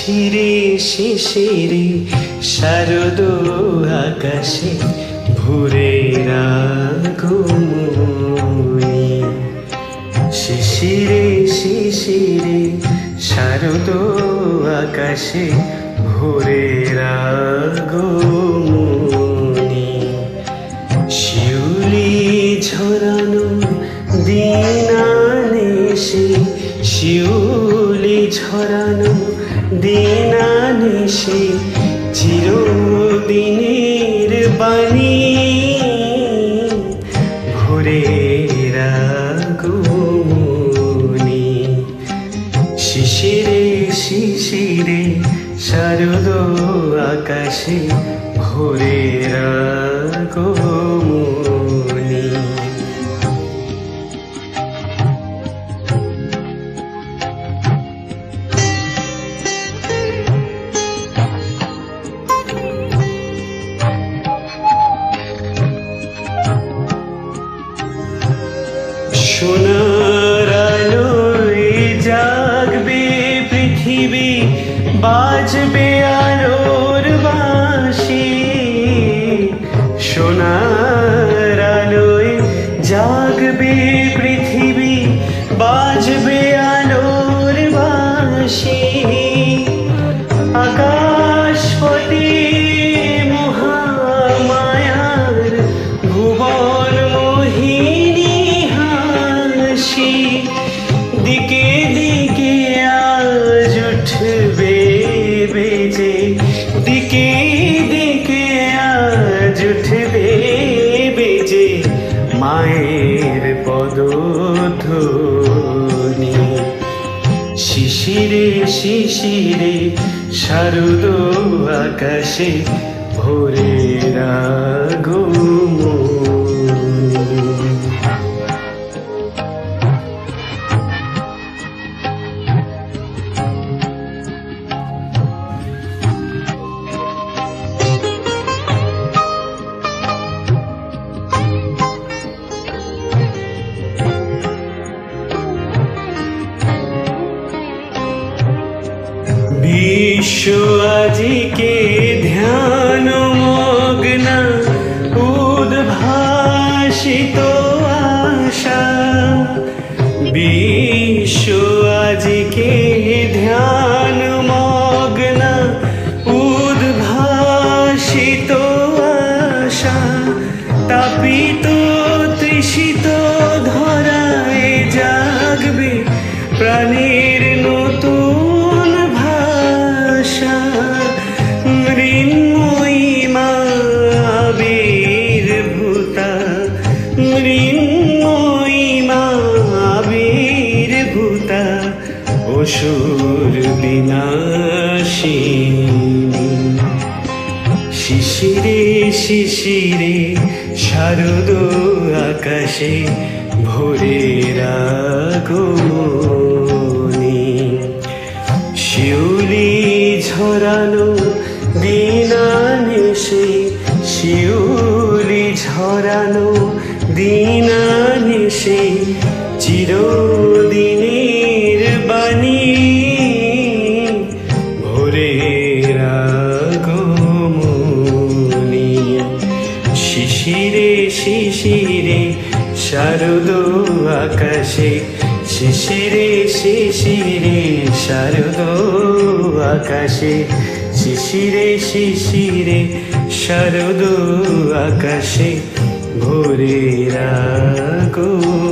শিশিরে শিশিরে শারদ আকাশে ভোরের আগমনী। শিশিরে শিশিরে শারদ আকাশে ভোরের আগমনী। শিউলি ঝরানো দিনানিশি, শিউলি ঝরানো দিনানিশি চিরদিনের বাণী। ভোরের আগমনী। শিশিরে শিশিরে শারদ আকাশে ভোরের আগমনী। সোনার আলোয় জাগবে পৃথিবী, বাজবে আলোর বাঁশি। সোনার আলোয় জাগবে পৃথিবী, বাজবে আলোর বাঁশি। আকাশপতি মহামায়ার ভুবন মোহিনী হাসি। দিকে দিকে আজ উঠবে বেজে, দিকে দিকে আজ উঠবে বেজে মায়ের পদধ্বনি। শিশিরে শিশিরে শারদ আকাশে ভোরের আগমনী। বিশ্ব আজিকে ধ্যান মগ্না, উদ্ভাসিত আশা। বিশ্ব আজিকে ধ্যান মগ্না, উদ্ভাসিত আশা। তাপিত তৃষিত ধরায় জাগবে প্রাণের নতুন ভাষা। মৃন্ময়ী মা আবির্ভূতা, মৃন্ময়ী মা আবির্ভূতা, অসুর বিনাশিনী। শিশিরে শিশিরে শারদ আকাশে ভোরের আগমনী। শিউলি ঝরানো দিনানিশি, শিউলি ঝরানো দিনানিশি চিরদিনের বাণী। ভোরের আগমনী। শিশিরে শিশিরে শারদ আকাশে, শিশিরে শিশিরে শারদ আকাশে, শিশিরে শিশিরে শারদ আকাশে ভোরের আগমনী।